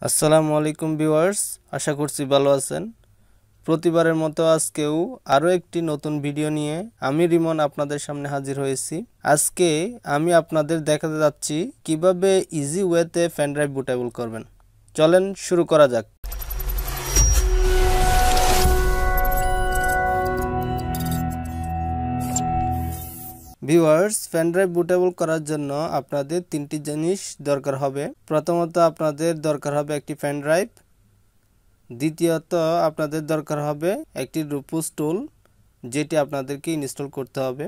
আসসালামু আলাইকুম ভিউয়ার্স, আশা করছি ভালো আছেন। প্রতিবারের মতো আজকেও আরও একটি নতুন ভিডিও নিয়ে আমি রিমন আপনাদের সামনে হাজির হয়েছি। আজকে আমি আপনাদের দেখাতে যাচ্ছি কিভাবে ইজি ওয়েতে পেনড্রাইভ বুটেবল করবেন। চলেন শুরু করা যাক। ভিউয়ার্স, পেনড্রাইভ বুটেবল করার জন্য আপনাদের তিনটি জিনিস দরকার হবে। প্রথমত আপনাদের দরকার হবে একটি পেনড্রাইভ, দ্বিতীয়ত আপনাদের দরকার হবে একটি রুফুস টুল যেটি আপনাদেরকে ইনস্টল করতে হবে,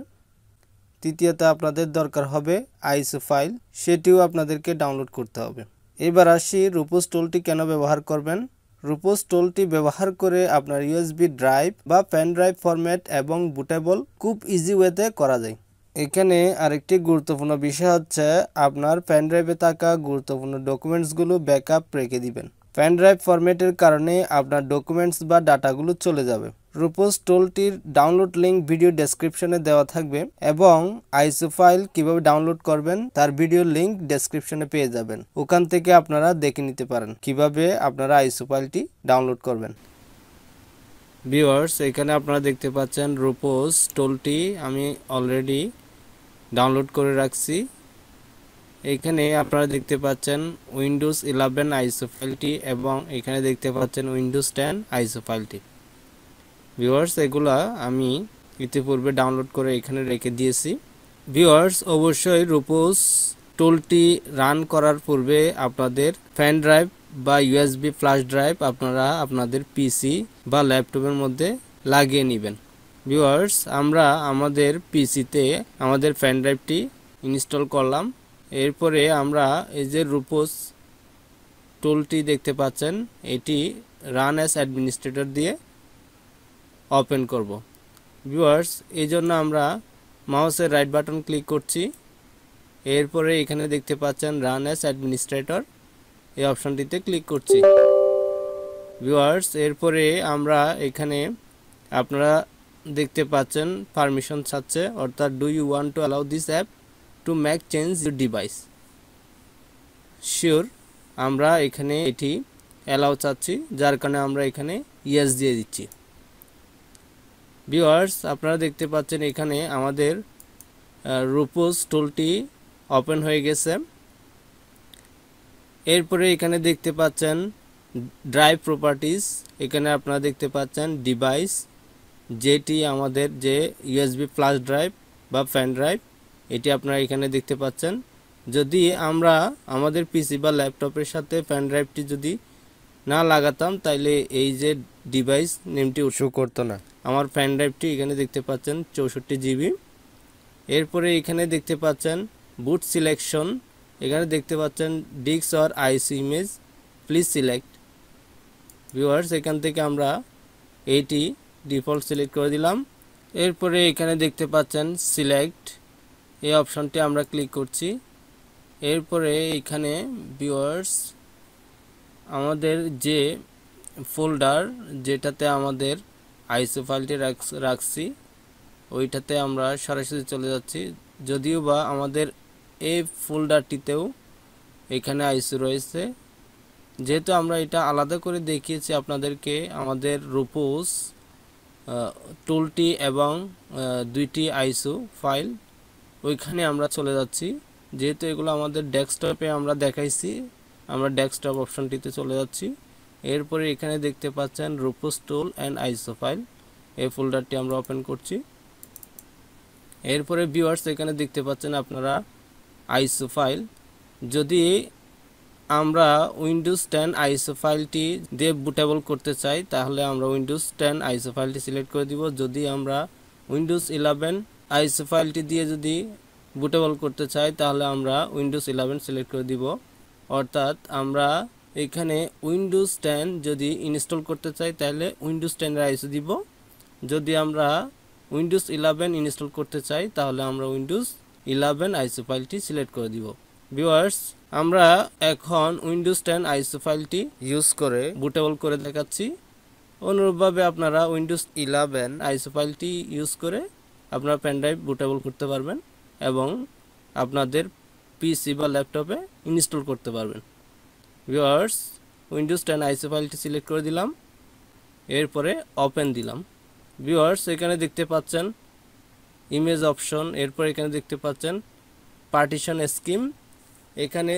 তৃতীয়ত আপনাদের দরকার হবে আইসো ফাইল, সেটিও আপনাদেরকে ডাউনলোড করতে হবে। এবার আসি রুফুস টুলটি কেন ব্যবহার করবেন। রুফুস টুলটি ব্যবহার করে আপনার ইউএসবি ড্রাইভ বা পেন ড্রাইভ ফরম্যাট এবং বুটেবল খুব ইজি ওয়েতে করা যায়। এখানে আরেকটি গুরুত্বপূর্ণ বিষয় হচ্ছে আপনার পেন ড্রাইভে থাকা গুরুত্বপূর্ণ ডকুমেন্টসগুলো ব্যাকআপ রেখে দিবেন। পেন ড্রাইভ ফরম্যাটের কারণে আপনার ডকুমেন্টস বা ডাটাগুলো চলে যাবে। রুফুস টুলটির ডাউনলোড লিঙ্ক ভিডিও ডেসক্রিপশনে দেওয়া থাকবে এবং আইসো ফাইল কিভাবে ডাউনলোড করবেন তার ভিডিও লিঙ্ক ডেসক্রিপশনে পেয়ে যাবেন। ওখান থেকে আপনারা দেখে নিতে পারেন কিভাবে আপনারা আইসো ফাইলটি ডাউনলোড করবেন। ভিউয়ার্স, এখানে আপনারা দেখতে পাচ্ছেন রুফুস টুলটি আমি অলরেডি ডাউনলোড করে রাখছি। এখানে আপনারা দেখতে পাচ্ছেন উইন্ডোজ 11 আইসো ফাইলটি এবং এখানে দেখতে পাচ্ছেন উইন্ডোজ 10 আইসো ফাইলটি। ভিউয়ার্স, এগুলা আমি ইতিপূর্বে ডাউনলোড করে এখানে রেখে দিয়েছি। ভিউয়ার্স, অবশ্যই রুফুস টুলটি রান করার পূর্বে আপনাদের পেন ড্রাইভ বা ইউএসবি ফ্ল্যাশ ড্রাইভ আপনারা আপনাদের পিসি বা ল্যাপটপের মধ্যে লাগিয়ে নেবেন। ভিউয়ার্স, আমরা আমাদের পিসিতে আমাদের পেন ড্রাইভটি ইনস্টল করলাম। এরপরে আমরা এই যে রুফুস টুলটি দেখতে পাচ্ছেন এটি রান অ্যাজ অ্যাডমিনিস্ট্রেটর দিয়ে ওপেন করব। ভিউয়ার্স, এই জন্য আমরা মাউসের রাইট বাটন ক্লিক করছি। এরপরে এখানে দেখতে পাচ্ছেন রান অ্যাজ অ্যাডমিনিস্ট্রেটর, এই অপশনটিতে ক্লিক করছি। ভিউয়ার্স, এরপরে আমরা এখানে আপনারা দেখতে পাচ্ছেন পারমিশন চাচ্ছে, অর্থাৎ do you want to allow this app to make change your device. Sure, আমরা এখানে এটি অ্যালাউ চাচ্ছি, যার কারণে আমরা এখানে ইয়েস দিয়ে দিচ্ছি। ভিউয়ার্স, আপনারা দেখতে পাচ্ছেন এখানে আমাদের রুফুস টুলটি ওপেন হয়ে গেছে। এরপরে এখানে দেখতে পাচ্ছেন ড্রাইভ প্রপার্টিজ, এখানে আপনারা দেখতে পাচ্ছেন ডিভাইস, যেটি আমাদের যে ইউএসবি ফ্ল্যাশ ড্রাইভ বা পেন ড্রাইভ এটি আপনারা এখানে দেখতে পাচ্ছেন। যদি আমরা আমাদের পিসি বা ল্যাপটপের সাথে পেন ড্রাইভটি যদি না লাগাতাম তাইলে এই যে ডিভাইস নেমটি শো করতো না। আমার পেন ড্রাইভটি এখানে দেখতে পাচ্ছেন 64 জিবি। এরপরে এখানে দেখতে পাচ্ছেন বুট সিলেকশন, এখানে দেখতে পাচ্ছেন disk or ISO image please select. Viewers, এখান থেকে আমরা এইটি ডিফল্ট সিলেক্ট করে দিলাম। এরপরে এখানে দেখতে পাচ্ছেন সিলেক্ট, এই অপশনটি আমরা ক্লিক করছি। এরপরে এখানে ভিউয়ার্স আমাদের যে ফোল্ডার যেটাতে আমাদের আইসো ফাইলটি রাখছি ওইটাতে আমরা সরাসরি চলে যাচ্ছি, যদিও বা আমাদের এই ফোল্ডারটিতেও এখানে আইসো রয়েছে। যেহেতু আমরা এটা আলাদা করে দেখিয়েছি আপনাদেরকে আমাদের রুফুস টুলটি এবং দুইটি আইসো ফাইল, ওইখানে আমরা চলে যাচ্ছি। যেহেতু এগুলো আমাদের ডেস্কটপে আমরা দেখাইছি, আমরা ডেস্কটপ অপশনটিতে চলে যাচ্ছি। এরপরে এখানে দেখতে পাচ্ছেন রুফুস টুল অ্যান্ড আইসো ফাইল, এই ফোল্ডারটি আমরা ওপেন করছি। এরপরে ভিউয়ার্স, এখানে দেখতে পাচ্ছেন আপনারা আইসো ফাইল। যদি আমরা উইন্ডোজ 10 আইসো ফাইলটি দিয়ে বুটেবল করতে চাই তাহলে আমরা উইন্ডোজ 10 আইসো ফাইলটি সিলেক্ট করে দিব। যদি আমরা উইন্ডোজ 11 আইসো ফাইলটি দিয়ে যদি বুটেবল করতে চাই তাহলে আমরা উইন্ডোজ 11 সিলেক্ট করে দিব। অর্থাৎ আমরা এখানে উইন্ডোজ 10 যদি ইনস্টল করতে চাই তাহলে উইন্ডোজ 10 এর আইসো দিব। যদি আমরা উইন্ডোজ 11 ইনস্টল করতে চাই তাহলে আমরা উইন্ডোজ 11 আইসো ফাইলটি সিলেক্ট করে দিব। ভিউয়ার্স, আমরা এখন উইন্ডোজ 10 আইসো ফাইলটি ইউজ করে বুটেবল করে দেখাচ্ছি। অনুরূপভাবে আপনারা উইন্ডোজ 11 আইসো ফাইলটি ইউজ করে আপনার পেন ড্রাইভ বুটেবল করতে পারবেন এবং আপনাদের পিসি বা ল্যাপটপে ইনস্টল করতে পারবেন। ভিউয়ার্স, উইন্ডোজ 10 আইসো ফাইলটি সিলেক্ট করে দিলাম, এরপরে ওপেন দিলাম। ভিউয়ার্স এখানে দেখতে পাচ্ছেন ইমেজ অপশন, এরপর এখানে দেখতে পাচ্ছেন পার্টিশন স্কিম, এখানে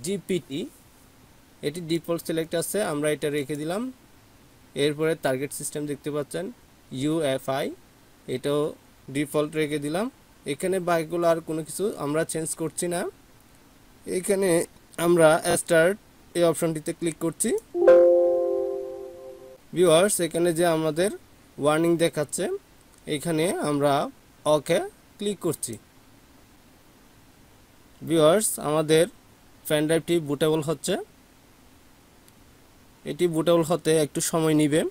জিপিটি এটি ডিফল্ট সিলেক্ট আছে, আমরা এটা রেখে দিলাম। এরপরে টার্গেট সিস্টেম দেখতে পাচ্ছেন ইউএফআই, এটাও ডিফল্ট রেখে দিলাম। এখানে বাকিগুলো আর কোনো কিছু আমরা চেঞ্জ করছি না। এখানে আমরা স্টার্ট এই অপশনটিতে ক্লিক করছি। ভিউয়ার্স এখানে যে আমাদের ওয়ার্নিং দেখাচ্ছে, এখানে আমরা ওকে ক্লিক করছি। ভিউয়ার্স আমাদের পেন ড্রাইভটি বুটেবল হচ্ছে, এটি বুটেবল হতে একটু সময় নেবে।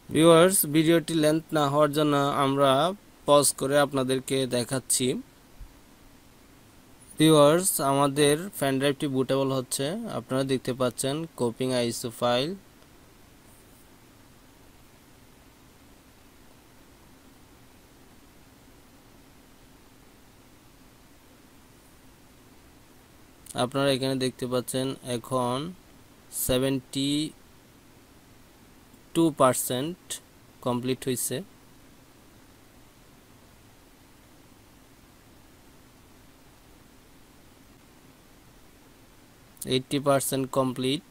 ভিউয়ার্স ভিডিওটি লেন্থ না হওয়ার জন্য আমরা পজ করে আপনাদেরকে দেখাচ্ছি। ভিউয়ার্স আমাদের পেন ড্রাইভটি বুটেবল হচ্ছে, আপনারা দেখতে পাচ্ছেন কপিং আইসো ফাইল। আপনারা এখানে দেখতে পাচ্ছেন এখন 72% কমপ্লিট হয়েছে। আর 80% কমপ্লিট।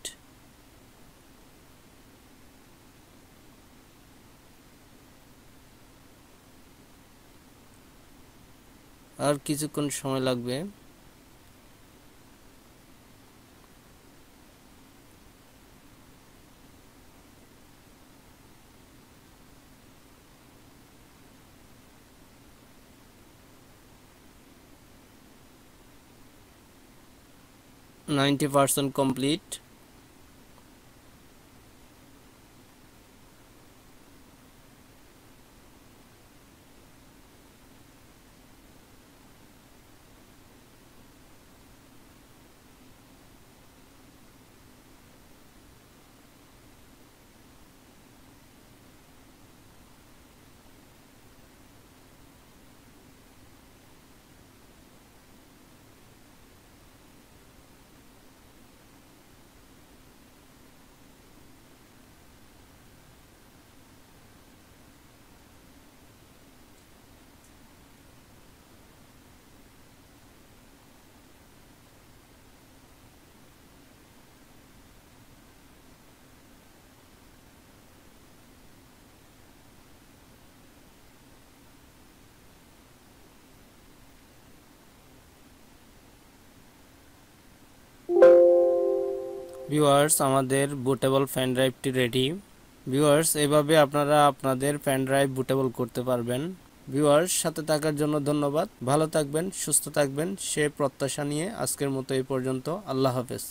আর কিছুক্ষণ সময় লাগবে। %90 কমপ্লিট। ভিউয়ার্স আমাদের বুটেবল পেন ড্রাইভটি রেডি। ভিউয়ার্স এভাবে আপনারা আপনাদের পেন ড্রাইভ বুটেবল করতে পারবেন। ভিউয়ার্স সাথে থাকার জন্য ধন্যবাদ। ভালো থাকবেন, সুস্থ থাকবেন সে প্রত্যাশা নিয়ে আজকের মতো এই পর্যন্ত। আল্লাহ হাফেজ।